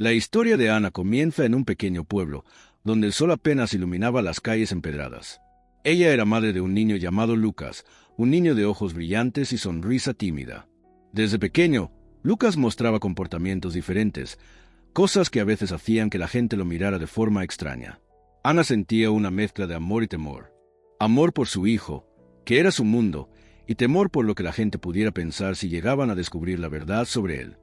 La historia de Ana comienza en un pequeño pueblo, donde el sol apenas iluminaba las calles empedradas. Ella era madre de un niño llamado Lucas, un niño de ojos brillantes y sonrisa tímida. Desde pequeño, Lucas mostraba comportamientos diferentes, cosas que a veces hacían que la gente lo mirara de forma extraña. Ana sentía una mezcla de amor y temor. Amor por su hijo, que era su mundo, y temor por lo que la gente pudiera pensar si llegaban a descubrir la verdad sobre él.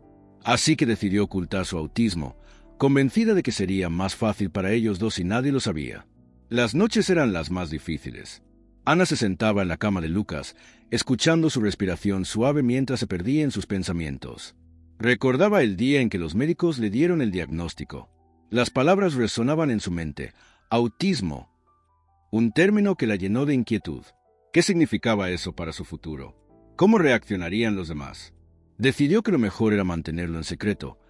Así que decidió ocultar su autismo, convencida de que sería más fácil para ellos dos si nadie lo sabía. Las noches eran las más difíciles. Ana se sentaba en la cama de Lucas, escuchando su respiración suave mientras se perdía en sus pensamientos. Recordaba el día en que los médicos le dieron el diagnóstico. Las palabras resonaban en su mente. Autismo. Un término que la llenó de inquietud. ¿Qué significaba eso para su futuro? ¿Cómo reaccionarían los demás? Decidió que lo mejor era mantenerlo en secreto,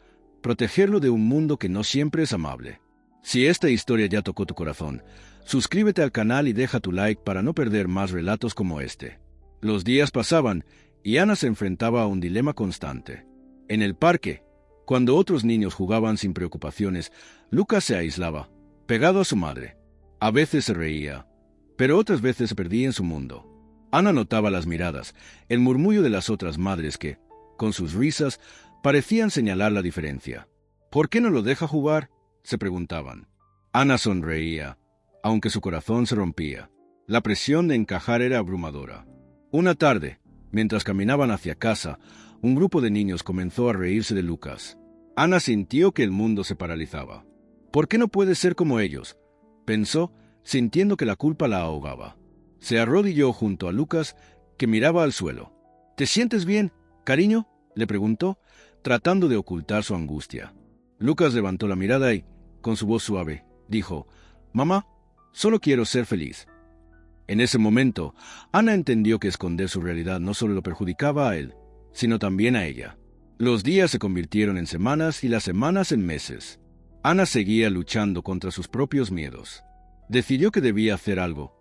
protegerlo de un mundo que no siempre es amable. Si esta historia ya tocó tu corazón, suscríbete al canal y deja tu like para no perder más relatos como este. Los días pasaban y Ana se enfrentaba a un dilema constante. En el parque, cuando otros niños jugaban sin preocupaciones, Lucas se aislaba, pegado a su madre. A veces se reía, pero otras veces se perdía en su mundo. Ana notaba las miradas, el murmullo de las otras madres que, con sus risas, parecían señalar la diferencia. ¿Por qué no lo deja jugar?, se preguntaban. Ana sonreía, aunque su corazón se rompía. La presión de encajar era abrumadora. Una tarde, mientras caminaban hacia casa, un grupo de niños comenzó a reírse de Lucas. Ana sintió que el mundo se paralizaba. ¿Por qué no puede ser como ellos?, pensó, sintiendo que la culpa la ahogaba. Se arrodilló junto a Lucas, que miraba al suelo. ¿Te sientes bien, cariño?, le preguntó, tratando de ocultar su angustia. Lucas levantó la mirada y, con su voz suave, dijo: «Mamá, solo quiero ser feliz». En ese momento, Ana entendió que esconder su realidad no solo lo perjudicaba a él, sino también a ella. Los días se convirtieron en semanas y las semanas en meses. Ana seguía luchando contra sus propios miedos. Decidió que debía hacer algo,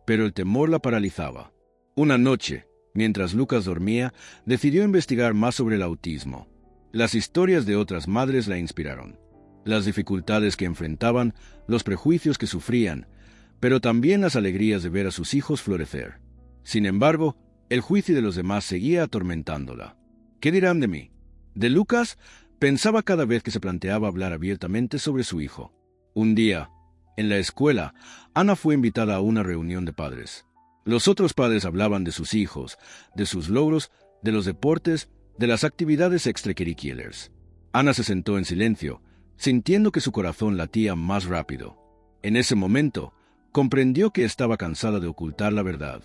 pero el temor la paralizaba. Una noche, mientras Lucas dormía, decidió investigar más sobre el autismo. Las historias de otras madres la inspiraron. Las dificultades que enfrentaban, los prejuicios que sufrían, pero también las alegrías de ver a sus hijos florecer. Sin embargo, el juicio de los demás seguía atormentándola. ¿Qué dirán de mí? De Lucas, pensaba cada vez que se planteaba hablar abiertamente sobre su hijo. Un día, en la escuela, Ana fue invitada a una reunión de padres. Los otros padres hablaban de sus hijos, de sus logros, de los deportes, de las actividades extracurriculares. Ana se sentó en silencio, sintiendo que su corazón latía más rápido. En ese momento, comprendió que estaba cansada de ocultar la verdad.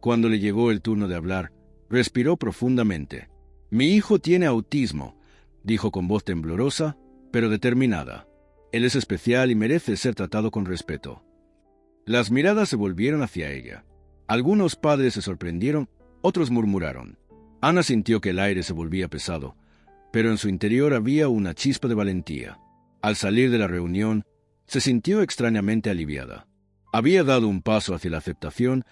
Cuando le llegó el turno de hablar, respiró profundamente. «Mi hijo tiene autismo», dijo con voz temblorosa, pero determinada. «Él es especial y merece ser tratado con respeto». Las miradas se volvieron hacia ella. Algunos padres se sorprendieron, otros murmuraron. Ana sintió que el aire se volvía pesado, pero en su interior había una chispa de valentía. Al salir de la reunión, se sintió extrañamente aliviada. Había dado un paso hacia la aceptación,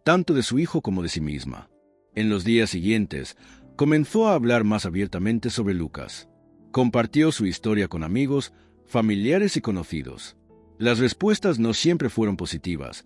tanto de su hijo como de sí misma. En los días siguientes, comenzó a hablar más abiertamente sobre Lucas. Compartió su historia con amigos, familiares y conocidos. Las respuestas no siempre fueron positivas,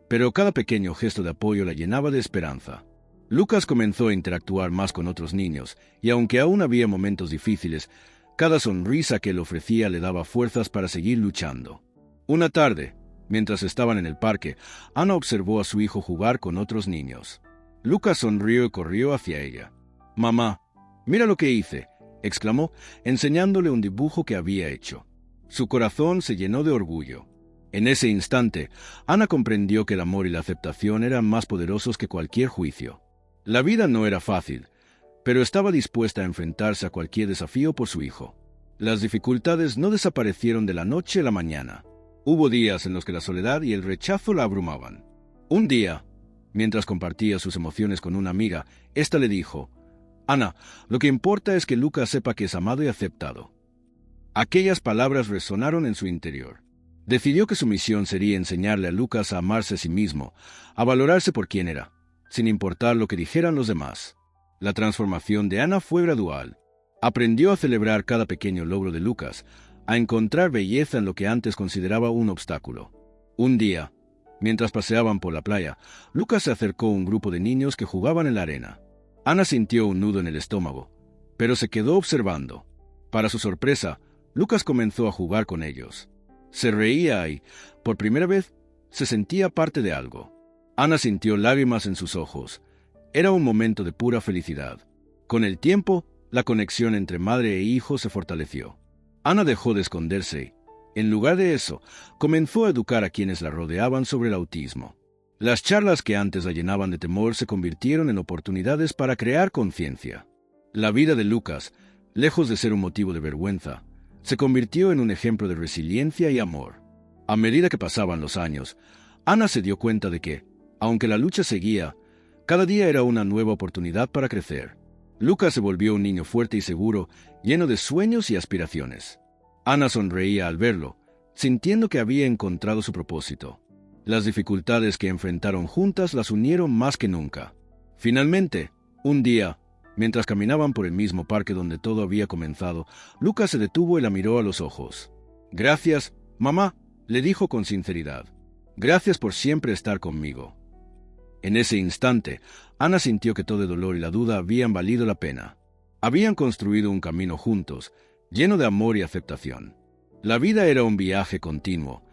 pero cada pequeño gesto de apoyo la llenaba de esperanza. Lucas comenzó a interactuar más con otros niños, y aunque aún había momentos difíciles, cada sonrisa que él ofrecía le daba fuerzas para seguir luchando. Una tarde, mientras estaban en el parque, Ana observó a su hijo jugar con otros niños. Lucas sonrió y corrió hacia ella. «Mamá, mira lo que hice», exclamó, enseñándole un dibujo que había hecho. Su corazón se llenó de orgullo. En ese instante, Ana comprendió que el amor y la aceptación eran más poderosos que cualquier juicio. La vida no era fácil, pero estaba dispuesta a enfrentarse a cualquier desafío por su hijo. Las dificultades no desaparecieron de la noche a la mañana. Hubo días en los que la soledad y el rechazo la abrumaban. Un día, mientras compartía sus emociones con una amiga, ésta le dijo: «Ana, lo que importa es que Lucas sepa que es amado y aceptado». Aquellas palabras resonaron en su interior. Decidió que su misión sería enseñarle a Lucas a amarse a sí mismo, a valorarse por quien era, sin importar lo que dijeran los demás. La transformación de Ana fue gradual. Aprendió a celebrar cada pequeño logro de Lucas, a encontrar belleza en lo que antes consideraba un obstáculo. Un día, mientras paseaban por la playa, Lucas se acercó a un grupo de niños que jugaban en la arena. Ana sintió un nudo en el estómago, pero se quedó observando. Para su sorpresa, Lucas comenzó a jugar con ellos. Se reía y, por primera vez, se sentía parte de algo. Ana sintió lágrimas en sus ojos. Era un momento de pura felicidad. Con el tiempo, la conexión entre madre e hijo se fortaleció. Ana dejó de esconderse y, en lugar de eso, comenzó a educar a quienes la rodeaban sobre el autismo. Las charlas que antes la llenaban de temor se convirtieron en oportunidades para crear conciencia. La vida de Lucas, lejos de ser un motivo de vergüenza, se convirtió en un ejemplo de resiliencia y amor. A medida que pasaban los años, Ana se dio cuenta de que, aunque la lucha seguía, cada día era una nueva oportunidad para crecer. Lucas se volvió un niño fuerte y seguro, lleno de sueños y aspiraciones. Ana sonreía al verlo, sintiendo que había encontrado su propósito. Las dificultades que enfrentaron juntas las unieron más que nunca. Finalmente, un día, mientras caminaban por el mismo parque donde todo había comenzado, Lucas se detuvo y la miró a los ojos. «Gracias, mamá», le dijo con sinceridad. «Gracias por siempre estar conmigo». En ese instante, Ana sintió que todo el dolor y la duda habían valido la pena. Habían construido un camino juntos, lleno de amor y aceptación. La vida era un viaje continuo,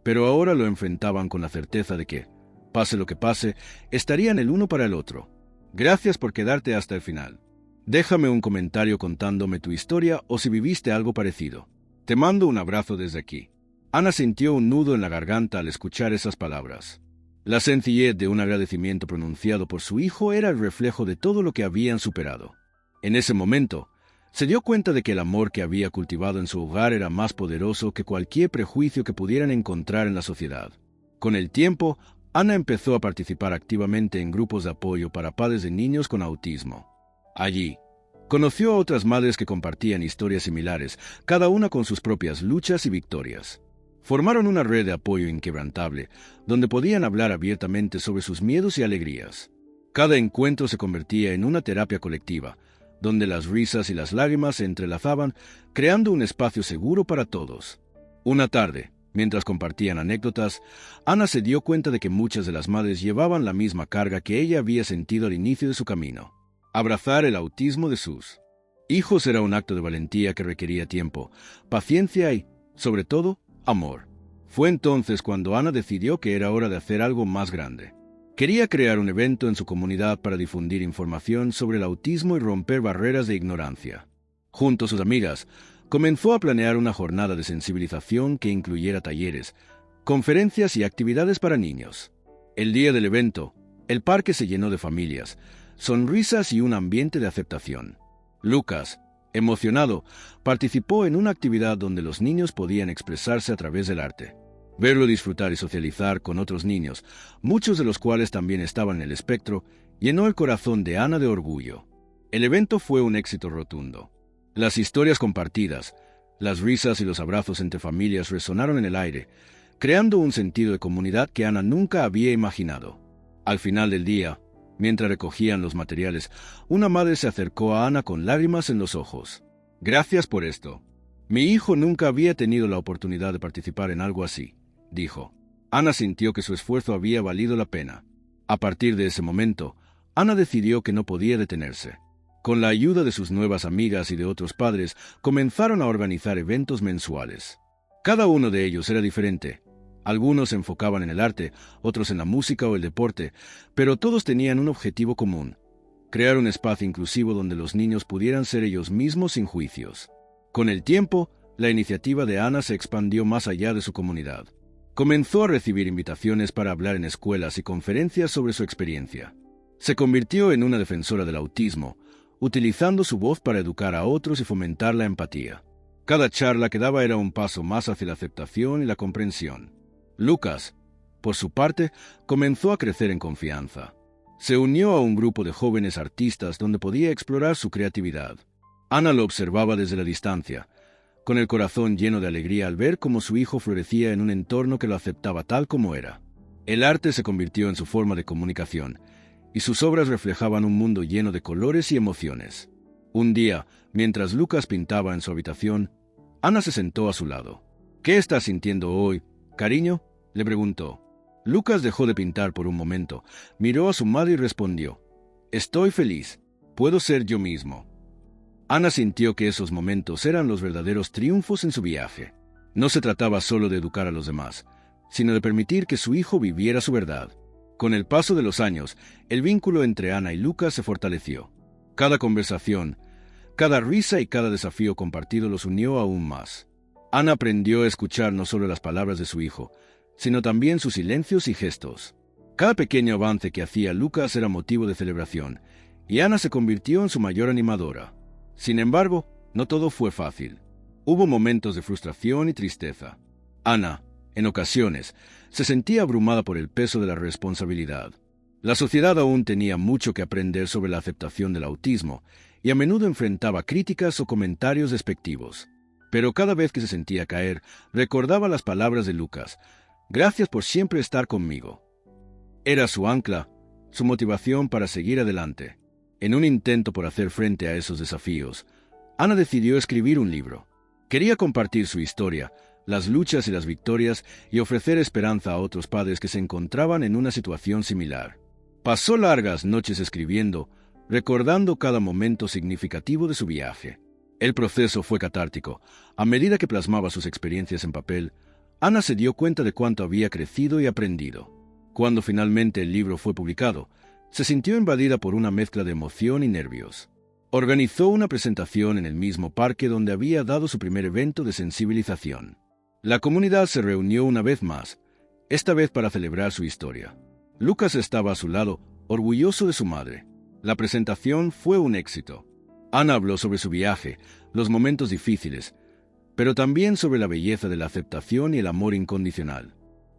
pero ahora lo enfrentaban con la certeza de que, pase lo que pase, estarían el uno para el otro. Gracias por quedarte hasta el final. Déjame un comentario contándome tu historia o si viviste algo parecido. Te mando un abrazo desde aquí. Ana sintió un nudo en la garganta al escuchar esas palabras. La sencillez de un agradecimiento pronunciado por su hijo era el reflejo de todo lo que habían superado. En ese momento, se dio cuenta de que el amor que había cultivado en su hogar era más poderoso que cualquier prejuicio que pudieran encontrar en la sociedad. Con el tiempo, Ana empezó a participar activamente en grupos de apoyo para padres de niños con autismo. Allí, conoció a otras madres que compartían historias similares, cada una con sus propias luchas y victorias. Formaron una red de apoyo inquebrantable, donde podían hablar abiertamente sobre sus miedos y alegrías. Cada encuentro se convertía en una terapia colectiva, donde las risas y las lágrimas se entrelazaban, creando un espacio seguro para todos. Una tarde, mientras compartían anécdotas, Ana se dio cuenta de que muchas de las madres llevaban la misma carga que ella había sentido al inicio de su camino: abrazar el autismo de sus hijos era un acto de valentía que requería tiempo, paciencia y, sobre todo, amor. Fue entonces cuando Ana decidió que era hora de hacer algo más grande. Quería crear un evento en su comunidad para difundir información sobre el autismo y romper barreras de ignorancia. Junto a sus amigas, comenzó a planear una jornada de sensibilización que incluyera talleres, conferencias y actividades para niños. El día del evento, el parque se llenó de familias, sonrisas y un ambiente de aceptación. Lucas, emocionado, participó en una actividad donde los niños podían expresarse a través del arte. Verlo disfrutar y socializar con otros niños, muchos de los cuales también estaban en el espectro, llenó el corazón de Ana de orgullo. El evento fue un éxito rotundo. Las historias compartidas, las risas y los abrazos entre familias resonaron en el aire, creando un sentido de comunidad que Ana nunca había imaginado. Al final del día, mientras recogían los materiales, una madre se acercó a Ana con lágrimas en los ojos. «Gracias por esto. Mi hijo nunca había tenido la oportunidad de participar en algo así», dijo. Ana sintió que su esfuerzo había valido la pena. A partir de ese momento, Ana decidió que no podía detenerse. Con la ayuda de sus nuevas amigas y de otros padres, comenzaron a organizar eventos mensuales. Cada uno de ellos era diferente. Algunos se enfocaban en el arte, otros en la música o el deporte, pero todos tenían un objetivo común: crear un espacio inclusivo donde los niños pudieran ser ellos mismos sin juicios. Con el tiempo, la iniciativa de Ana se expandió más allá de su comunidad. Comenzó a recibir invitaciones para hablar en escuelas y conferencias sobre su experiencia. Se convirtió en una defensora del autismo, utilizando su voz para educar a otros y fomentar la empatía. Cada charla que daba era un paso más hacia la aceptación y la comprensión. Lucas, por su parte, comenzó a crecer en confianza. Se unió a un grupo de jóvenes artistas donde podía explorar su creatividad. Ana lo observaba desde la distancia, con el corazón lleno de alegría al ver cómo su hijo florecía en un entorno que lo aceptaba tal como era. El arte se convirtió en su forma de comunicación, y sus obras reflejaban un mundo lleno de colores y emociones. Un día, mientras Lucas pintaba en su habitación, Ana se sentó a su lado. ¿Qué estás sintiendo hoy, cariño?, le preguntó. Lucas dejó de pintar por un momento, miró a su madre y respondió: «Estoy feliz. Puedo ser yo mismo». Ana sintió que esos momentos eran los verdaderos triunfos en su viaje. No se trataba solo de educar a los demás, sino de permitir que su hijo viviera su verdad. Con el paso de los años, el vínculo entre Ana y Lucas se fortaleció. Cada conversación, cada risa y cada desafío compartido los unió aún más. Ana aprendió a escuchar no solo las palabras de su hijo, sino también sus silencios y gestos. Cada pequeño avance que hacía Lucas era motivo de celebración, y Ana se convirtió en su mayor animadora. Sin embargo, no todo fue fácil. Hubo momentos de frustración y tristeza. Ana, en ocasiones, se sentía abrumada por el peso de la responsabilidad. La sociedad aún tenía mucho que aprender sobre la aceptación del autismo, y a menudo enfrentaba críticas o comentarios despectivos. Pero cada vez que se sentía caer, recordaba las palabras de Lucas: «Gracias por siempre estar conmigo». Era su ancla, su motivación para seguir adelante. En un intento por hacer frente a esos desafíos, Ana decidió escribir un libro. Quería compartir su historia, las luchas y las victorias, y ofrecer esperanza a otros padres que se encontraban en una situación similar. Pasó largas noches escribiendo, recordando cada momento significativo de su viaje. El proceso fue catártico. A medida que plasmaba sus experiencias en papel, Ana se dio cuenta de cuánto había crecido y aprendido. Cuando finalmente el libro fue publicado, se sintió invadida por una mezcla de emoción y nervios. Organizó una presentación en el mismo parque donde había dado su primer evento de sensibilización. La comunidad se reunió una vez más, esta vez para celebrar su historia. Lucas estaba a su lado, orgulloso de su madre. La presentación fue un éxito. Ana habló sobre su viaje, los momentos difíciles, pero también sobre la belleza de la aceptación y el amor incondicional.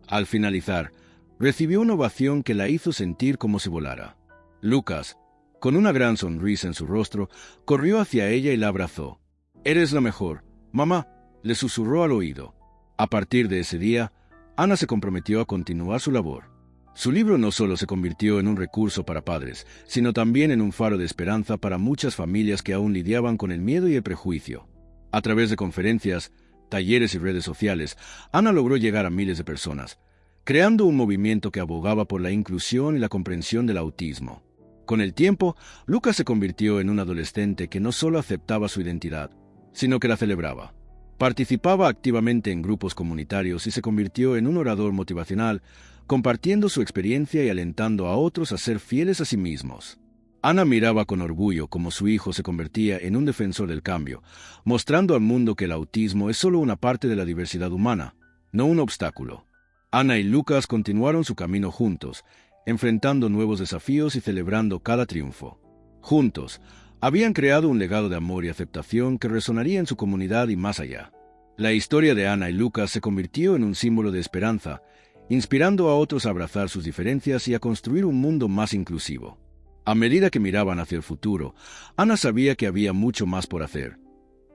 Al finalizar, recibió una ovación que la hizo sentir como si volara. Lucas, con una gran sonrisa en su rostro, corrió hacia ella y la abrazó. «Eres la mejor, mamá», le susurró al oído. A partir de ese día, Ana se comprometió a continuar su labor. Su libro no solo se convirtió en un recurso para padres, sino también en un faro de esperanza para muchas familias que aún lidiaban con el miedo y el prejuicio. A través de conferencias, talleres y redes sociales, Ana logró llegar a miles de personas, creando un movimiento que abogaba por la inclusión y la comprensión del autismo. Con el tiempo, Lucas se convirtió en un adolescente que no solo aceptaba su identidad, sino que la celebraba. Participaba activamente en grupos comunitarios y se convirtió en un orador motivacional, compartiendo su experiencia y alentando a otros a ser fieles a sí mismos. Ana miraba con orgullo cómo su hijo se convertía en un defensor del cambio, mostrando al mundo que el autismo es solo una parte de la diversidad humana, no un obstáculo. Ana y Lucas continuaron su camino juntos, enfrentando nuevos desafíos y celebrando cada triunfo. Juntos, habían creado un legado de amor y aceptación que resonaría en su comunidad y más allá. La historia de Ana y Lucas se convirtió en un símbolo de esperanza, inspirando a otros a abrazar sus diferencias y a construir un mundo más inclusivo. A medida que miraban hacia el futuro, Ana sabía que había mucho más por hacer.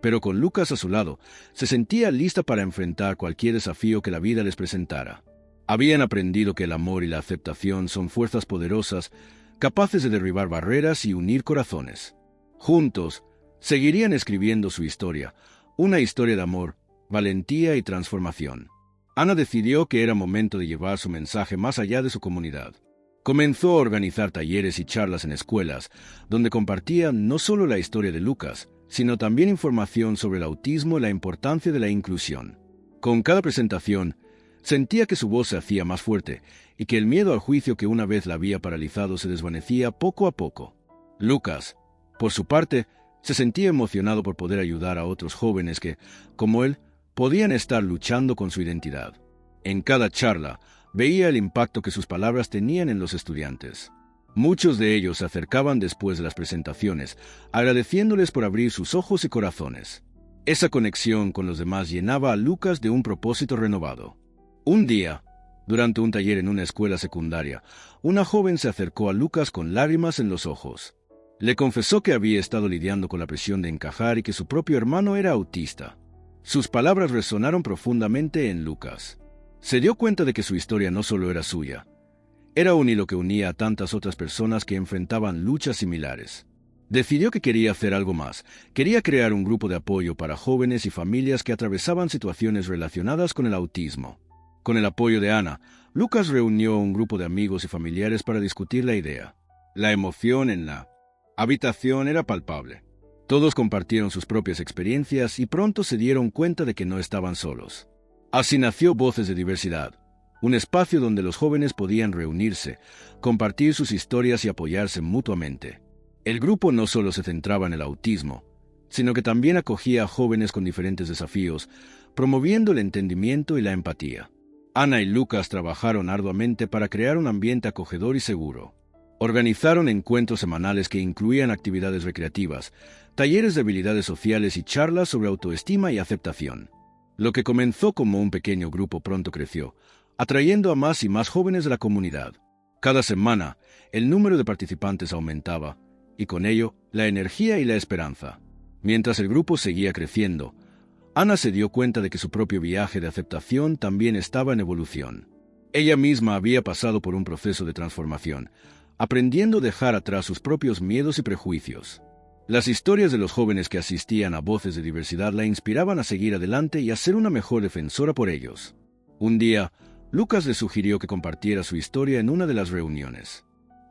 Pero con Lucas a su lado, se sentía lista para enfrentar cualquier desafío que la vida les presentara. Habían aprendido que el amor y la aceptación son fuerzas poderosas, capaces de derribar barreras y unir corazones. Juntos, seguirían escribiendo su historia, una historia de amor, valentía y transformación. Ana decidió que era momento de llevar su mensaje más allá de su comunidad. Comenzó a organizar talleres y charlas en escuelas, donde compartía no solo la historia de Lucas, sino también información sobre el autismo y la importancia de la inclusión. Con cada presentación, sentía que su voz se hacía más fuerte y que el miedo al juicio que una vez la había paralizado se desvanecía poco a poco. Lucas, por su parte, se sentía emocionado por poder ayudar a otros jóvenes que, como él, podían estar luchando con su identidad. En cada charla, veía el impacto que sus palabras tenían en los estudiantes. Muchos de ellos se acercaban después de las presentaciones, agradeciéndoles por abrir sus ojos y corazones. Esa conexión con los demás llenaba a Lucas de un propósito renovado. Un día, durante un taller en una escuela secundaria, una joven se acercó a Lucas con lágrimas en los ojos. Le confesó que había estado lidiando con la presión de encajar y que su propio hermano era autista. Sus palabras resonaron profundamente en Lucas. Se dio cuenta de que su historia no solo era suya, era un hilo que unía a tantas otras personas que enfrentaban luchas similares. Decidió que quería hacer algo más. Quería crear un grupo de apoyo para jóvenes y familias que atravesaban situaciones relacionadas con el autismo. Con el apoyo de Ana, Lucas reunió un grupo de amigos y familiares para discutir la idea. La emoción en la habitación era palpable. Todos compartieron sus propias experiencias y pronto se dieron cuenta de que no estaban solos. Así nació Voces de Diversidad, un espacio donde los jóvenes podían reunirse, compartir sus historias y apoyarse mutuamente. El grupo no solo se centraba en el autismo, sino que también acogía a jóvenes con diferentes desafíos, promoviendo el entendimiento y la empatía. Ana y Lucas trabajaron arduamente para crear un ambiente acogedor y seguro. Organizaron encuentros semanales que incluían actividades recreativas, talleres de habilidades sociales y charlas sobre autoestima y aceptación. Lo que comenzó como un pequeño grupo pronto creció, atrayendo a más y más jóvenes de la comunidad. Cada semana, el número de participantes aumentaba, y con ello, la energía y la esperanza. Mientras el grupo seguía creciendo, Ana se dio cuenta de que su propio viaje de aceptación también estaba en evolución. Ella misma había pasado por un proceso de transformación, aprendiendo a dejar atrás sus propios miedos y prejuicios. Las historias de los jóvenes que asistían a Voces de Diversidad la inspiraban a seguir adelante y a ser una mejor defensora por ellos. Un día, Lucas le sugirió que compartiera su historia en una de las reuniones.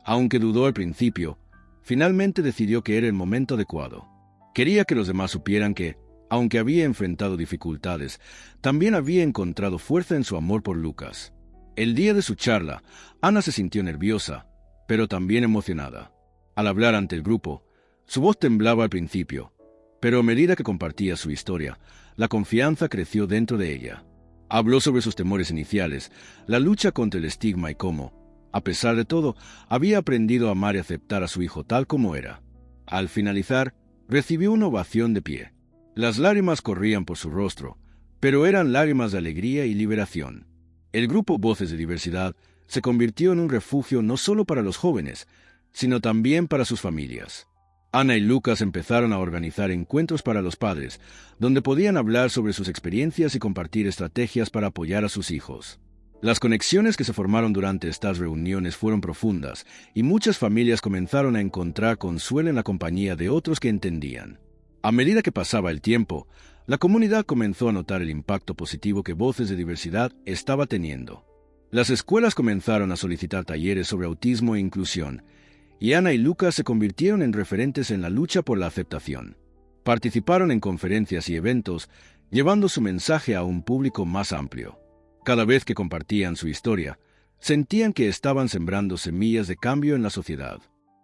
Aunque dudó al principio, finalmente decidió que era el momento adecuado. Quería que los demás supieran que, aunque había enfrentado dificultades, también había encontrado fuerza en su amor por Lucas. El día de su charla, Ana se sintió nerviosa, pero también emocionada. Al hablar ante el grupo, su voz temblaba al principio, pero a medida que compartía su historia, la confianza creció dentro de ella. Habló sobre sus temores iniciales, la lucha contra el estigma y cómo, a pesar de todo, había aprendido a amar y aceptar a su hijo tal como era. Al finalizar, recibió una ovación de pie. Las lágrimas corrían por su rostro, pero eran lágrimas de alegría y liberación. El grupo Voces de Diversidad se convirtió en un refugio no solo para los jóvenes, sino también para sus familias. Ana y Lucas empezaron a organizar encuentros para los padres, donde podían hablar sobre sus experiencias y compartir estrategias para apoyar a sus hijos. Las conexiones que se formaron durante estas reuniones fueron profundas, y muchas familias comenzaron a encontrar consuelo en la compañía de otros que entendían. A medida que pasaba el tiempo, la comunidad comenzó a notar el impacto positivo que Voces de Diversidad estaba teniendo. Las escuelas comenzaron a solicitar talleres sobre autismo e inclusión, y Ana y Lucas se convirtieron en referentes en la lucha por la aceptación. Participaron en conferencias y eventos, llevando su mensaje a un público más amplio. Cada vez que compartían su historia, sentían que estaban sembrando semillas de cambio en la sociedad.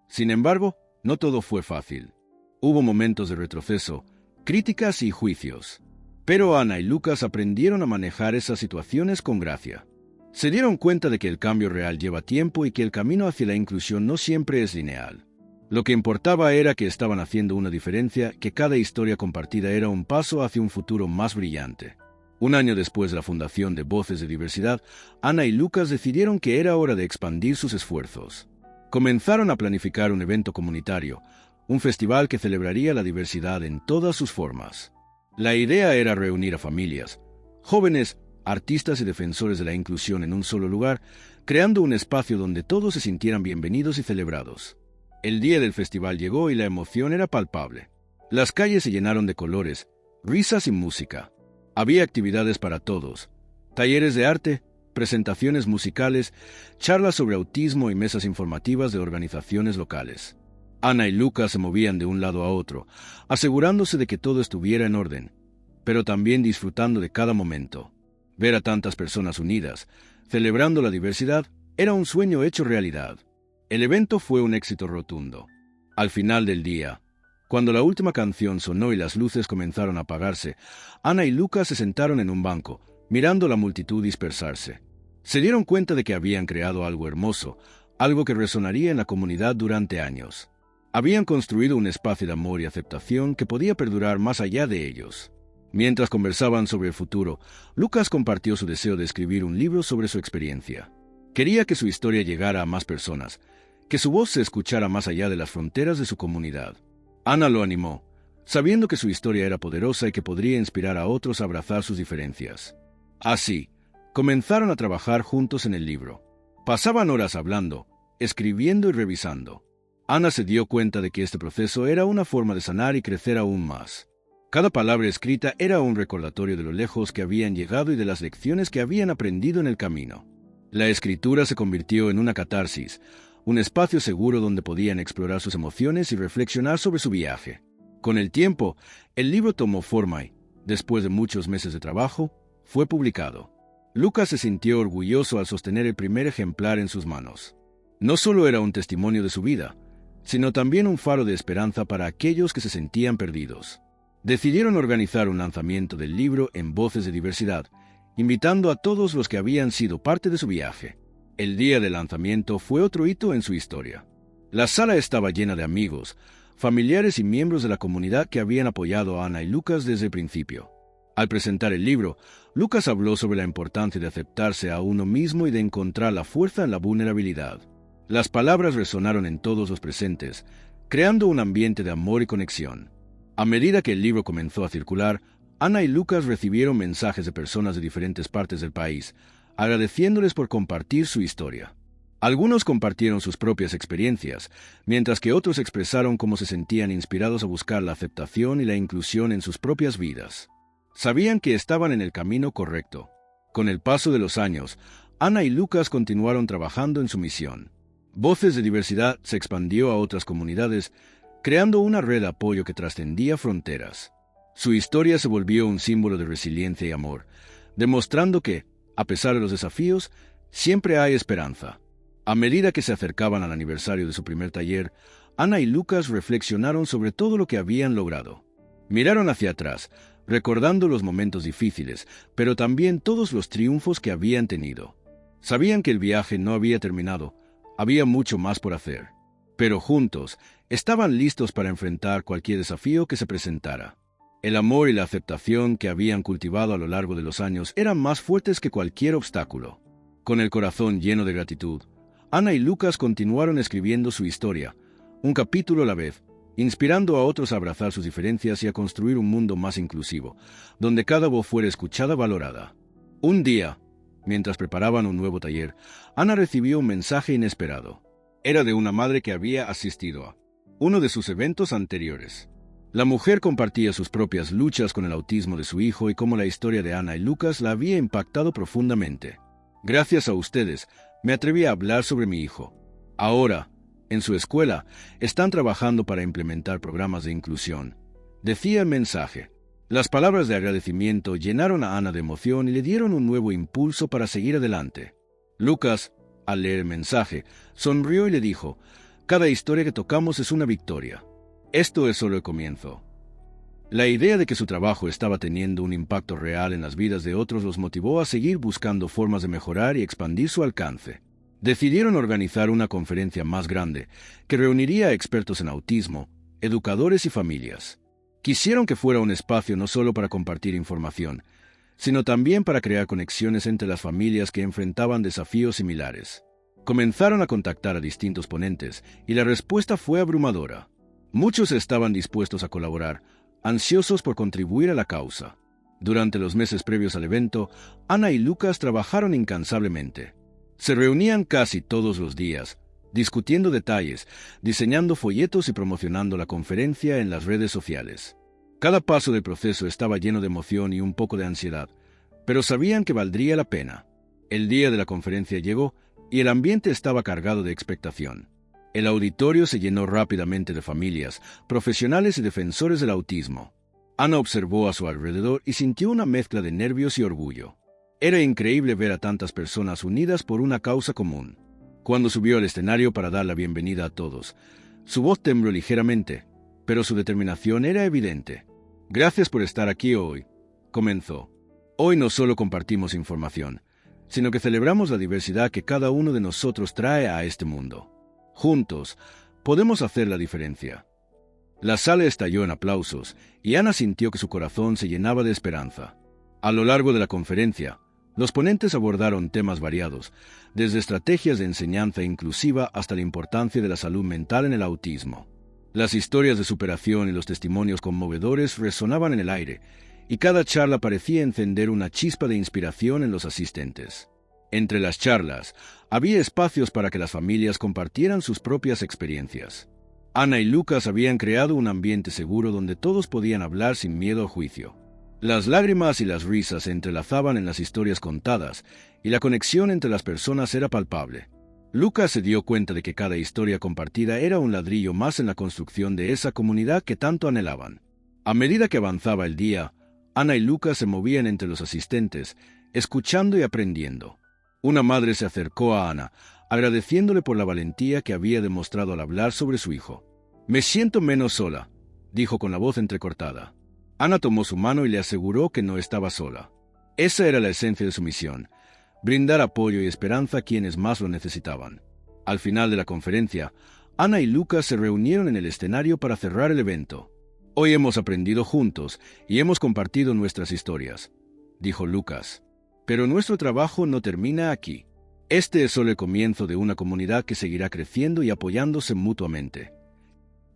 Sin embargo, no todo fue fácil. Hubo momentos de retroceso, críticas y juicios. Pero Ana y Lucas aprendieron a manejar esas situaciones con gracia. Se dieron cuenta de que el cambio real lleva tiempo y que el camino hacia la inclusión no siempre es lineal. Lo que importaba era que estaban haciendo una diferencia, que cada historia compartida era un paso hacia un futuro más brillante. Un año después de la fundación de Voces de Diversidad, Ana y Lucas decidieron que era hora de expandir sus esfuerzos. Comenzaron a planificar un evento comunitario, un festival que celebraría la diversidad en todas sus formas. La idea era reunir a familias, jóvenes, artistas y defensores de la inclusión en un solo lugar, creando un espacio donde todos se sintieran bienvenidos y celebrados. El día del festival llegó y la emoción era palpable. Las calles se llenaron de colores, risas y música. Había actividades para todos, talleres de arte, presentaciones musicales, charlas sobre autismo y mesas informativas de organizaciones locales. Ana y Lucas se movían de un lado a otro, asegurándose de que todo estuviera en orden, pero también disfrutando de cada momento. Ver a tantas personas unidas, celebrando la diversidad, era un sueño hecho realidad. El evento fue un éxito rotundo. Al final del día, cuando la última canción sonó y las luces comenzaron a apagarse, Ana y Lucas se sentaron en un banco, mirando la multitud dispersarse. Se dieron cuenta de que habían creado algo hermoso, algo que resonaría en la comunidad durante años. Habían construido un espacio de amor y aceptación que podía perdurar más allá de ellos. Mientras conversaban sobre el futuro, Lucas compartió su deseo de escribir un libro sobre su experiencia. Quería que su historia llegara a más personas, que su voz se escuchara más allá de las fronteras de su comunidad. Ana lo animó, sabiendo que su historia era poderosa y que podría inspirar a otros a abrazar sus diferencias. Así, comenzaron a trabajar juntos en el libro. Pasaban horas hablando, escribiendo y revisando. Ana se dio cuenta de que este proceso era una forma de sanar y crecer aún más. Cada palabra escrita era un recordatorio de lo lejos que habían llegado y de las lecciones que habían aprendido en el camino. La escritura se convirtió en una catarsis, un espacio seguro donde podían explorar sus emociones y reflexionar sobre su viaje. Con el tiempo, el libro tomó forma y, después de muchos meses de trabajo, fue publicado. Lucas se sintió orgulloso al sostener el primer ejemplar en sus manos. No solo era un testimonio de su vida, sino también un faro de esperanza para aquellos que se sentían perdidos. Decidieron organizar un lanzamiento del libro en Voces de Diversidad, invitando a todos los que habían sido parte de su viaje. El día del lanzamiento fue otro hito en su historia. La sala estaba llena de amigos, familiares y miembros de la comunidad que habían apoyado a Ana y Lucas desde el principio. Al presentar el libro, Lucas habló sobre la importancia de aceptarse a uno mismo y de encontrar la fuerza en la vulnerabilidad. Las palabras resonaron en todos los presentes, creando un ambiente de amor y conexión. A medida que el libro comenzó a circular, Ana y Lucas recibieron mensajes de personas de diferentes partes del país, agradeciéndoles por compartir su historia. Algunos compartieron sus propias experiencias, mientras que otros expresaron cómo se sentían inspirados a buscar la aceptación y la inclusión en sus propias vidas. Sabían que estaban en el camino correcto. Con el paso de los años, Ana y Lucas continuaron trabajando en su misión. Voces de Diversidad se expandió a otras comunidades, creando una red de apoyo que trascendía fronteras. Su historia se volvió un símbolo de resiliencia y amor, demostrando que, a pesar de los desafíos, siempre hay esperanza. A medida que se acercaban al aniversario de su primer taller, Ana y Lucas reflexionaron sobre todo lo que habían logrado. Miraron hacia atrás, recordando los momentos difíciles, pero también todos los triunfos que habían tenido. Sabían que el viaje no había terminado, había mucho más por hacer. Pero juntos, estaban listos para enfrentar cualquier desafío que se presentara. El amor y la aceptación que habían cultivado a lo largo de los años eran más fuertes que cualquier obstáculo. Con el corazón lleno de gratitud, Ana y Lucas continuaron escribiendo su historia, un capítulo a la vez, inspirando a otros a abrazar sus diferencias y a construir un mundo más inclusivo, donde cada voz fuera escuchada y valorada. Un día, mientras preparaban un nuevo taller, Ana recibió un mensaje inesperado. Era de una madre que había asistido a uno de sus eventos anteriores. La mujer compartía sus propias luchas con el autismo de su hijo y cómo la historia de Ana y Lucas la había impactado profundamente. Gracias a ustedes, me atreví a hablar sobre mi hijo. Ahora, en su escuela, están trabajando para implementar programas de inclusión, decía el mensaje. Las palabras de agradecimiento llenaron a Ana de emoción y le dieron un nuevo impulso para seguir adelante. Lucas, al leer el mensaje, sonrió y le dijo: «Cada historia que tocamos es una victoria. Esto es solo el comienzo». La idea de que su trabajo estaba teniendo un impacto real en las vidas de otros los motivó a seguir buscando formas de mejorar y expandir su alcance. Decidieron organizar una conferencia más grande, que reuniría a expertos en autismo, educadores y familias. Quisieron que fuera un espacio no solo para compartir información, sino también para crear conexiones entre las familias que enfrentaban desafíos similares. Comenzaron a contactar a distintos ponentes, y la respuesta fue abrumadora. Muchos estaban dispuestos a colaborar, ansiosos por contribuir a la causa. Durante los meses previos al evento, Ana y Lucas trabajaron incansablemente. Se reunían casi todos los días, discutiendo detalles, diseñando folletos y promocionando la conferencia en las redes sociales. Cada paso del proceso estaba lleno de emoción y un poco de ansiedad, pero sabían que valdría la pena. El día de la conferencia llegó y el ambiente estaba cargado de expectación. El auditorio se llenó rápidamente de familias, profesionales y defensores del autismo. Ana observó a su alrededor y sintió una mezcla de nervios y orgullo. Era increíble ver a tantas personas unidas por una causa común. Cuando subió al escenario para dar la bienvenida a todos, su voz tembló ligeramente, pero su determinación era evidente. «Gracias por estar aquí hoy», comenzó. «Hoy no solo compartimos información, sino que celebramos la diversidad que cada uno de nosotros trae a este mundo. Juntos, podemos hacer la diferencia». La sala estalló en aplausos, y Ana sintió que su corazón se llenaba de esperanza. A lo largo de la conferencia, los ponentes abordaron temas variados, desde estrategias de enseñanza inclusiva hasta la importancia de la salud mental en el autismo. Las historias de superación y los testimonios conmovedores resonaban en el aire, y cada charla parecía encender una chispa de inspiración en los asistentes. Entre las charlas, había espacios para que las familias compartieran sus propias experiencias. Ana y Lucas habían creado un ambiente seguro donde todos podían hablar sin miedo al juicio. Las lágrimas y las risas se entrelazaban en las historias contadas, y la conexión entre las personas era palpable. Lucas se dio cuenta de que cada historia compartida era un ladrillo más en la construcción de esa comunidad que tanto anhelaban. A medida que avanzaba el día, Ana y Lucas se movían entre los asistentes, escuchando y aprendiendo. Una madre se acercó a Ana, agradeciéndole por la valentía que había demostrado al hablar sobre su hijo. «Me siento menos sola», dijo con la voz entrecortada. Ana tomó su mano y le aseguró que no estaba sola. Esa era la esencia de su misión: brindar apoyo y esperanza a quienes más lo necesitaban. Al final de la conferencia, Ana y Lucas se reunieron en el escenario para cerrar el evento. «Hoy hemos aprendido juntos y hemos compartido nuestras historias», dijo Lucas. «Pero nuestro trabajo no termina aquí. Este es solo el comienzo de una comunidad que seguirá creciendo y apoyándose mutuamente».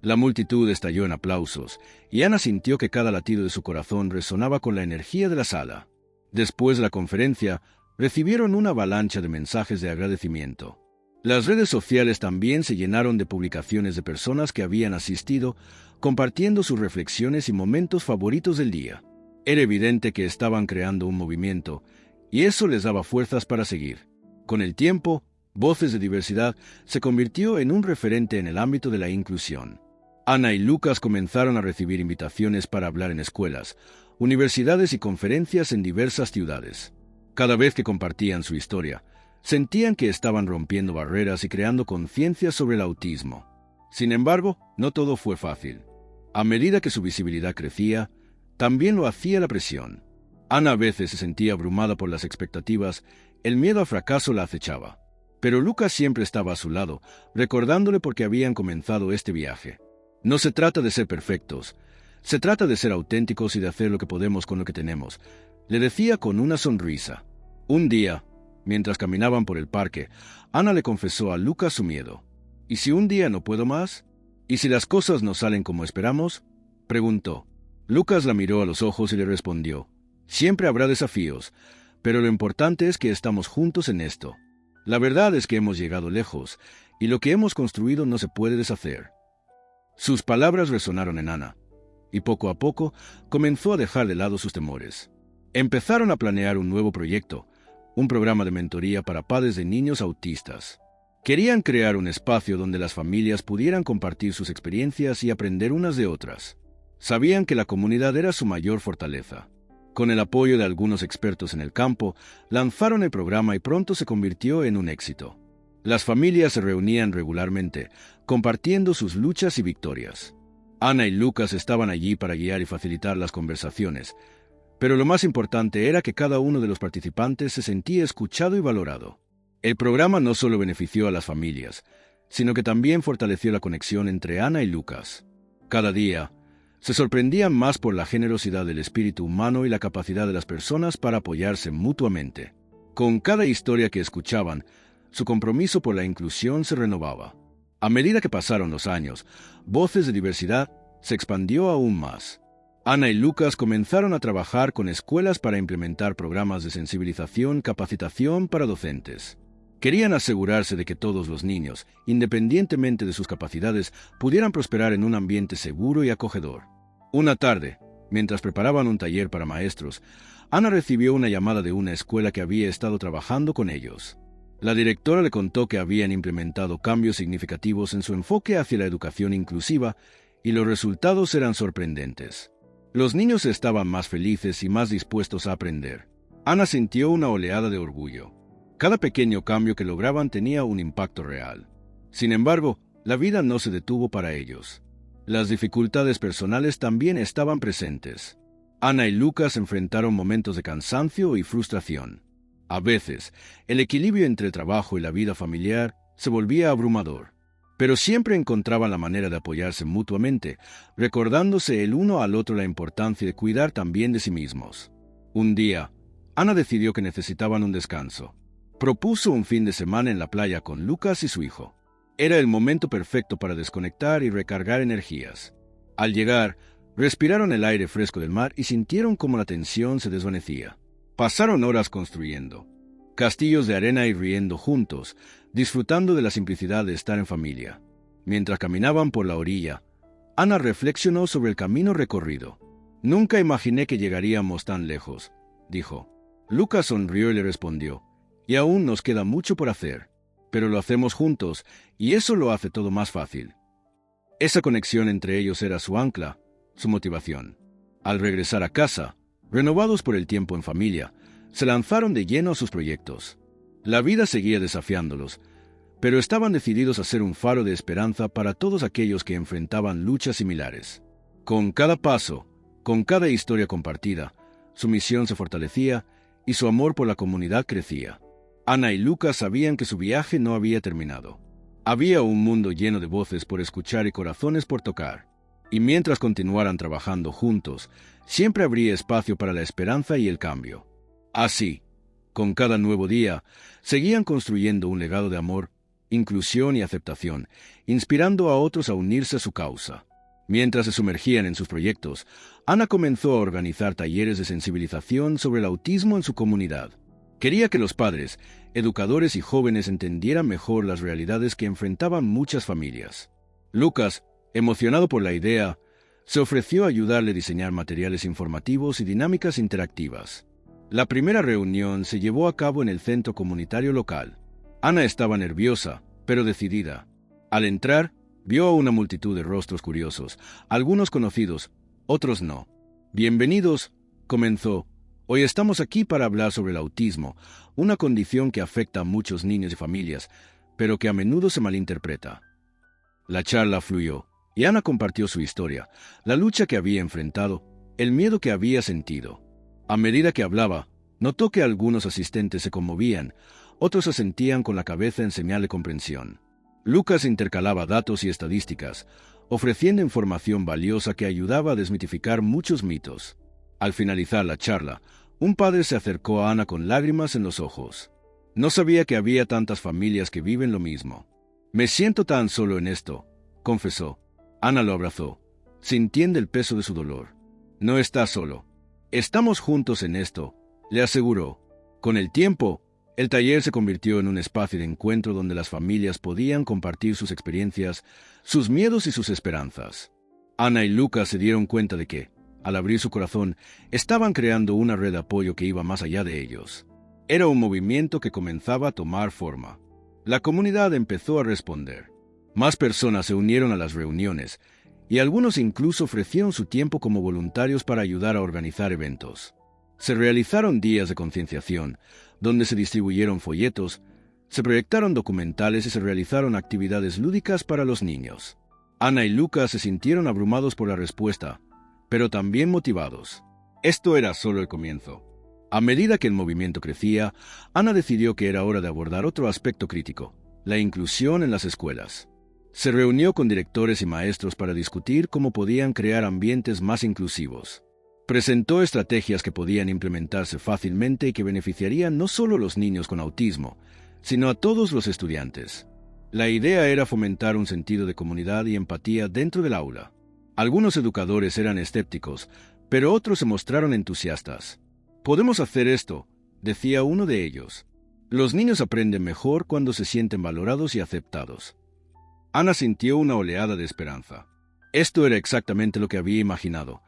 La multitud estalló en aplausos, y Ana sintió que cada latido de su corazón resonaba con la energía de la sala. Después de la conferencia, recibieron una avalancha de mensajes de agradecimiento. Las redes sociales también se llenaron de publicaciones de personas que habían asistido, compartiendo sus reflexiones y momentos favoritos del día. Era evidente que estaban creando un movimiento, y eso les daba fuerzas para seguir. Con el tiempo, Voces de Diversidad se convirtió en un referente en el ámbito de la inclusión. Ana y Lucas comenzaron a recibir invitaciones para hablar en escuelas, universidades y conferencias en diversas ciudades. Cada vez que compartían su historia, sentían que estaban rompiendo barreras y creando conciencia sobre el autismo. Sin embargo, no todo fue fácil. A medida que su visibilidad crecía, también lo hacía la presión. Ana a veces se sentía abrumada por las expectativas, el miedo al fracaso la acechaba. Pero Lucas siempre estaba a su lado, recordándole por qué habían comenzado este viaje. No se trata de ser perfectos, se trata de ser auténticos y de hacer lo que podemos con lo que tenemos, le decía con una sonrisa. Un día, mientras caminaban por el parque, Ana le confesó a Lucas su miedo. ¿Y si un día no puedo más? ¿Y si las cosas no salen como esperamos?, preguntó. Lucas la miró a los ojos y le respondió: «Siempre habrá desafíos, pero lo importante es que estamos juntos en esto. La verdad es que hemos llegado lejos, y lo que hemos construido no se puede deshacer». Sus palabras resonaron en Ana, y poco a poco comenzó a dejar de lado sus temores. Empezaron a planear un nuevo proyecto, un programa de mentoría para padres de niños autistas. Querían crear un espacio donde las familias pudieran compartir sus experiencias y aprender unas de otras. Sabían que la comunidad era su mayor fortaleza. Con el apoyo de algunos expertos en el campo, lanzaron el programa y pronto se convirtió en un éxito. Las familias se reunían regularmente, compartiendo sus luchas y victorias. Ana y Lucas estaban allí para guiar y facilitar las conversaciones, pero lo más importante era que cada uno de los participantes se sentía escuchado y valorado. El programa no solo benefició a las familias, sino que también fortaleció la conexión entre Ana y Lucas. Cada día, se sorprendían más por la generosidad del espíritu humano y la capacidad de las personas para apoyarse mutuamente. Con cada historia que escuchaban, su compromiso por la inclusión se renovaba. A medida que pasaron los años, Voces de Diversidad se expandió aún más. Ana y Lucas comenzaron a trabajar con escuelas para implementar programas de sensibilización, capacitación para docentes. Querían asegurarse de que todos los niños, independientemente de sus capacidades, pudieran prosperar en un ambiente seguro y acogedor. Una tarde, mientras preparaban un taller para maestros, Ana recibió una llamada de una escuela que había estado trabajando con ellos. La directora le contó que habían implementado cambios significativos en su enfoque hacia la educación inclusiva y los resultados eran sorprendentes. Los niños estaban más felices y más dispuestos a aprender. Ana sintió una oleada de orgullo. Cada pequeño cambio que lograban tenía un impacto real. Sin embargo, la vida no se detuvo para ellos. Las dificultades personales también estaban presentes. Ana y Lucas enfrentaron momentos de cansancio y frustración. A veces, el equilibrio entre el trabajo y la vida familiar se volvía abrumador, pero siempre encontraban la manera de apoyarse mutuamente, recordándose el uno al otro la importancia de cuidar también de sí mismos. Un día, Ana decidió que necesitaban un descanso. Propuso un fin de semana en la playa con Lucas y su hijo. Era el momento perfecto para desconectar y recargar energías. Al llegar, respiraron el aire fresco del mar y sintieron cómo la tensión se desvanecía. Pasaron horas construyendo castillos de arena y riendo juntos, disfrutando de la simplicidad de estar en familia. Mientras caminaban por la orilla, Ana reflexionó sobre el camino recorrido. «Nunca imaginé que llegaríamos tan lejos», dijo. Lucas sonrió y le respondió, «Y aún nos queda mucho por hacer, pero lo hacemos juntos, y eso lo hace todo más fácil». Esa conexión entre ellos era su ancla, su motivación. Al regresar a casa, renovados por el tiempo en familia, se lanzaron de lleno a sus proyectos. La vida seguía desafiándolos, pero estaban decididos a ser un faro de esperanza para todos aquellos que enfrentaban luchas similares. Con cada paso, con cada historia compartida, su misión se fortalecía y su amor por la comunidad crecía. Ana y Lucas sabían que su viaje no había terminado. Había un mundo lleno de voces por escuchar y corazones por tocar. Y mientras continuaran trabajando juntos, siempre habría espacio para la esperanza y el cambio. Así, con cada nuevo día, seguían construyendo un legado de amor, inclusión y aceptación, inspirando a otros a unirse a su causa. Mientras se sumergían en sus proyectos, Ana comenzó a organizar talleres de sensibilización sobre el autismo en su comunidad. Quería que los padres, educadores y jóvenes entendieran mejor las realidades que enfrentaban muchas familias. Lucas, emocionado por la idea, se ofreció a ayudarle a diseñar materiales informativos y dinámicas interactivas. La primera reunión se llevó a cabo en el centro comunitario local. Ana estaba nerviosa, pero decidida. Al entrar, vio a una multitud de rostros curiosos, algunos conocidos, otros no. «Bienvenidos», comenzó. «Hoy estamos aquí para hablar sobre el autismo, una condición que afecta a muchos niños y familias, pero que a menudo se malinterpreta». La charla fluyó, y Ana compartió su historia, la lucha que había enfrentado, el miedo que había sentido. A medida que hablaba, notó que algunos asistentes se conmovían, otros asentían con la cabeza en señal de comprensión. Lucas intercalaba datos y estadísticas, ofreciendo información valiosa que ayudaba a desmitificar muchos mitos. Al finalizar la charla, un padre se acercó a Ana con lágrimas en los ojos. No sabía que había tantas familias que viven lo mismo. «Me siento tan solo en esto», confesó. Ana lo abrazó, sintiendo el peso de su dolor. «No estás solo. Estamos juntos en esto», le aseguró. Con el tiempo, el taller se convirtió en un espacio de encuentro donde las familias podían compartir sus experiencias, sus miedos y sus esperanzas. Ana y Lucas se dieron cuenta de que, al abrir su corazón, estaban creando una red de apoyo que iba más allá de ellos. Era un movimiento que comenzaba a tomar forma. La comunidad empezó a responder. Más personas se unieron a las reuniones, y algunos incluso ofrecieron su tiempo como voluntarios para ayudar a organizar eventos. Se realizaron días de concienciación, donde se distribuyeron folletos, se proyectaron documentales y se realizaron actividades lúdicas para los niños. Ana y Lucas se sintieron abrumados por la respuesta, pero también motivados. Esto era solo el comienzo. A medida que el movimiento crecía, Ana decidió que era hora de abordar otro aspecto crítico, la inclusión en las escuelas. Se reunió con directores y maestros para discutir cómo podían crear ambientes más inclusivos. Presentó estrategias que podían implementarse fácilmente y que beneficiarían no solo a los niños con autismo, sino a todos los estudiantes. La idea era fomentar un sentido de comunidad y empatía dentro del aula. Algunos educadores eran escépticos, pero otros se mostraron entusiastas. «Podemos hacer esto», decía uno de ellos. «Los niños aprenden mejor cuando se sienten valorados y aceptados». Ana sintió una oleada de esperanza. Esto era exactamente lo que había imaginado,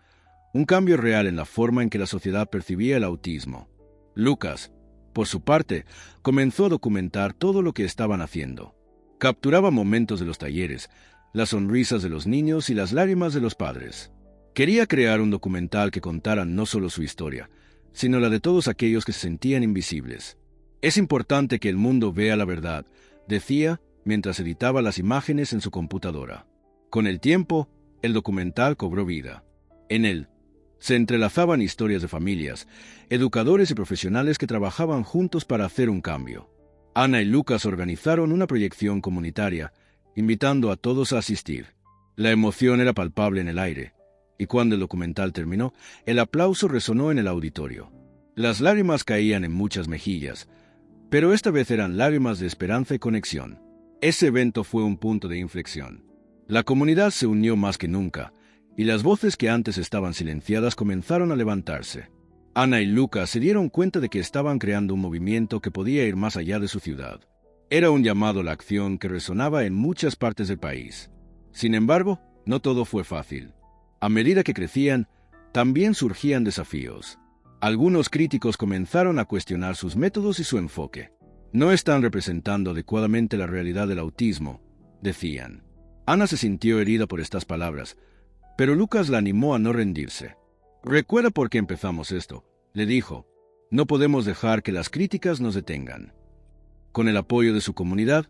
un cambio real en la forma en que la sociedad percibía el autismo. Lucas, por su parte, comenzó a documentar todo lo que estaban haciendo. Capturaba momentos de los talleres, las sonrisas de los niños y las lágrimas de los padres. Quería crear un documental que contara no solo su historia, sino la de todos aquellos que se sentían invisibles. «Es importante que el mundo vea la verdad», decía mientras editaba las imágenes en su computadora. Con el tiempo, el documental cobró vida. En él, se entrelazaban historias de familias, educadores y profesionales que trabajaban juntos para hacer un cambio. Ana y Lucas organizaron una proyección comunitaria, invitando a todos a asistir. La emoción era palpable en el aire, y cuando el documental terminó, el aplauso resonó en el auditorio. Las lágrimas caían en muchas mejillas, pero esta vez eran lágrimas de esperanza y conexión. Ese evento fue un punto de inflexión. La comunidad se unió más que nunca, y las voces que antes estaban silenciadas comenzaron a levantarse. Ana y Lucas se dieron cuenta de que estaban creando un movimiento que podía ir más allá de su ciudad. Era un llamado a la acción que resonaba en muchas partes del país. Sin embargo, no todo fue fácil. A medida que crecían, también surgían desafíos. Algunos críticos comenzaron a cuestionar sus métodos y su enfoque. No están representando adecuadamente la realidad del autismo, decían. Ana se sintió herida por estas palabras, pero Lucas la animó a no rendirse. «Recuerda por qué empezamos esto», le dijo. «No podemos dejar que las críticas nos detengan». Con el apoyo de su comunidad,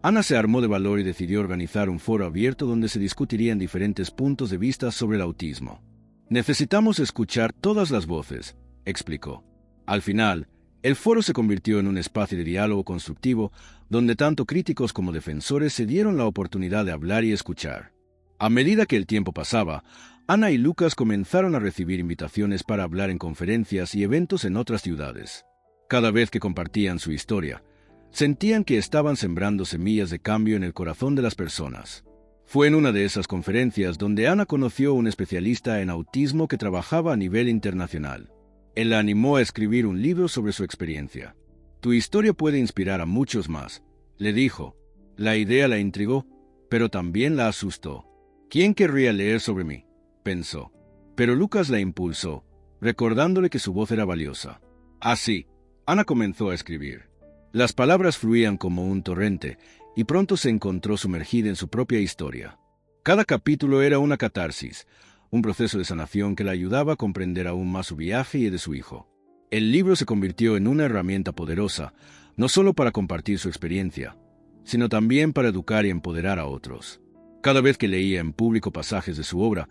Ana se armó de valor y decidió organizar un foro abierto donde se discutirían diferentes puntos de vista sobre el autismo. «Necesitamos escuchar todas las voces», explicó. Al final, el foro se convirtió en un espacio de diálogo constructivo donde tanto críticos como defensores se dieron la oportunidad de hablar y escuchar. A medida que el tiempo pasaba, Ana y Lucas comenzaron a recibir invitaciones para hablar en conferencias y eventos en otras ciudades. Cada vez que compartían su historia, sentían que estaban sembrando semillas de cambio en el corazón de las personas. Fue en una de esas conferencias donde Ana conoció a un especialista en autismo que trabajaba a nivel internacional. Él la animó a escribir un libro sobre su experiencia. «Tu historia puede inspirar a muchos más», le dijo. La idea la intrigó, pero también la asustó. «¿Quién querría leer sobre mí?», pensó. Pero Lucas la impulsó, recordándole que su voz era valiosa. Así, Ana comenzó a escribir. Las palabras fluían como un torrente, y pronto se encontró sumergida en su propia historia. Cada capítulo era una catarsis, un proceso de sanación que la ayudaba a comprender aún más su viaje y el de su hijo. El libro se convirtió en una herramienta poderosa, no solo para compartir su experiencia, sino también para educar y empoderar a otros. Cada vez que leía en público pasajes de su obra,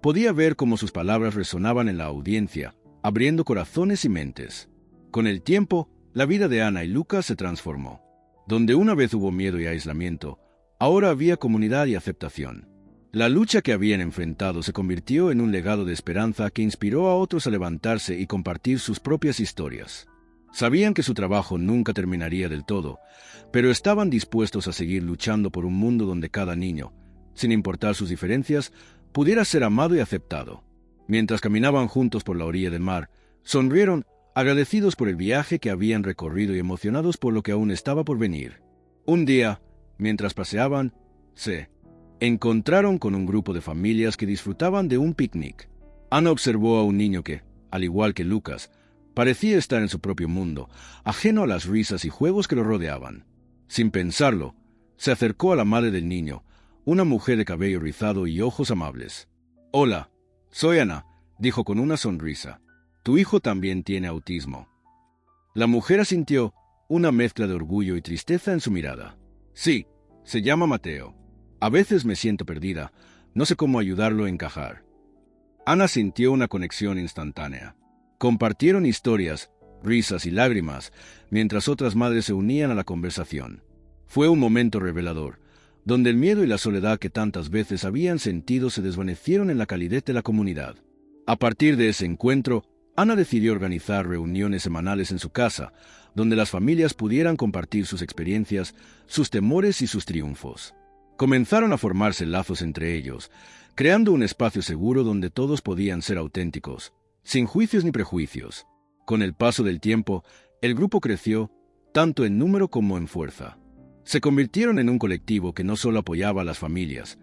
podía ver cómo sus palabras resonaban en la audiencia, abriendo corazones y mentes. Con el tiempo, la vida de Ana y Lucas se transformó. Donde una vez hubo miedo y aislamiento, ahora había comunidad y aceptación. La lucha que habían enfrentado se convirtió en un legado de esperanza que inspiró a otros a levantarse y compartir sus propias historias. Sabían que su trabajo nunca terminaría del todo, pero estaban dispuestos a seguir luchando por un mundo donde cada niño, sin importar sus diferencias, pudiera ser amado y aceptado. Mientras caminaban juntos por la orilla del mar, sonrieron, agradecidos por el viaje que habían recorrido y emocionados por lo que aún estaba por venir. Un día, mientras paseaban, se encontraron con un grupo de familias que disfrutaban de un picnic. Ana observó a un niño que, al igual que Lucas, parecía estar en su propio mundo, ajeno a las risas y juegos que lo rodeaban. Sin pensarlo, se acercó a la madre del niño, una mujer de cabello rizado y ojos amables. «Hola, soy Ana», dijo con una sonrisa. «Tu hijo también tiene autismo». La mujer asintió, una mezcla de orgullo y tristeza en su mirada. «Sí, se llama Mateo. A veces me siento perdida, no sé cómo ayudarlo a encajar». Ana sintió una conexión instantánea. Compartieron historias, risas y lágrimas, mientras otras madres se unían a la conversación. Fue un momento revelador, donde el miedo y la soledad que tantas veces habían sentido se desvanecieron en la calidez de la comunidad. A partir de ese encuentro, Ana decidió organizar reuniones semanales en su casa, donde las familias pudieran compartir sus experiencias, sus temores y sus triunfos. Comenzaron a formarse lazos entre ellos, creando un espacio seguro donde todos podían ser auténticos, sin juicios ni prejuicios. Con el paso del tiempo, el grupo creció, tanto en número como en fuerza. Se convirtieron en un colectivo que no solo apoyaba a las familias,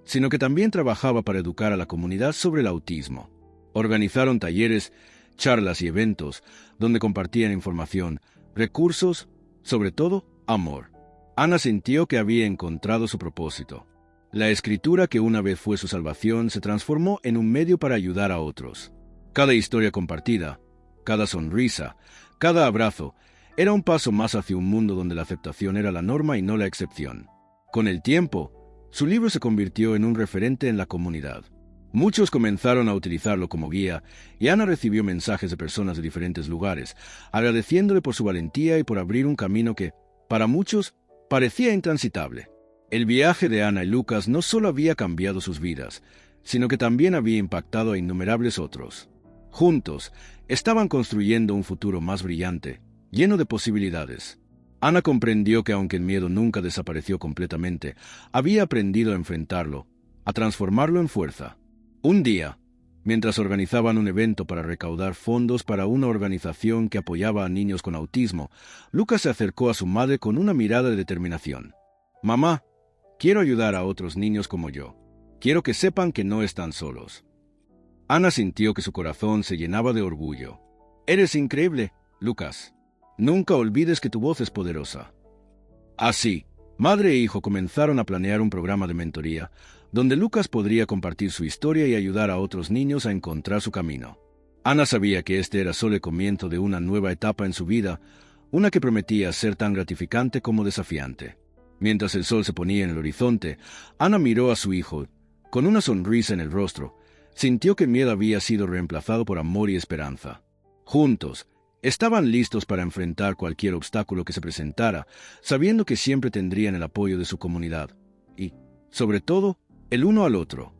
sino que también trabajaba para educar a la comunidad sobre el autismo. Organizaron talleres, charlas y eventos donde compartían información, recursos, sobre todo, amor. Ana sintió que había encontrado su propósito. La escritura, que una vez fue su salvación, se transformó en un medio para ayudar a otros. Cada historia compartida, cada sonrisa, cada abrazo, era un paso más hacia un mundo donde la aceptación era la norma y no la excepción. Con el tiempo, su libro se convirtió en un referente en la comunidad. Muchos comenzaron a utilizarlo como guía, y Ana recibió mensajes de personas de diferentes lugares, agradeciéndole por su valentía y por abrir un camino que, para muchos, parecía intransitable. El viaje de Ana y Lucas no solo había cambiado sus vidas, sino que también había impactado a innumerables otros. Juntos, estaban construyendo un futuro más brillante, lleno de posibilidades. Ana comprendió que aunque el miedo nunca desapareció completamente, había aprendido a enfrentarlo, a transformarlo en fuerza. Un día, Mientras organizaban un evento para recaudar fondos para una organización que apoyaba a niños con autismo, Lucas se acercó a su madre con una mirada de determinación. «Mamá, quiero ayudar a otros niños como yo. Quiero que sepan que no están solos». Ana sintió que su corazón se llenaba de orgullo. «Eres increíble, Lucas. Nunca olvides que tu voz es poderosa». Así, madre e hijo comenzaron a planear un programa de mentoría, donde Lucas podría compartir su historia y ayudar a otros niños a encontrar su camino. Ana sabía que este era solo el comienzo de una nueva etapa en su vida, una que prometía ser tan gratificante como desafiante. Mientras el sol se ponía en el horizonte, Ana miró a su hijo. Con una sonrisa en el rostro, sintió que el miedo había sido reemplazado por amor y esperanza. Juntos, estaban listos para enfrentar cualquier obstáculo que se presentara, sabiendo que siempre tendrían el apoyo de su comunidad y, sobre todo, el uno al otro.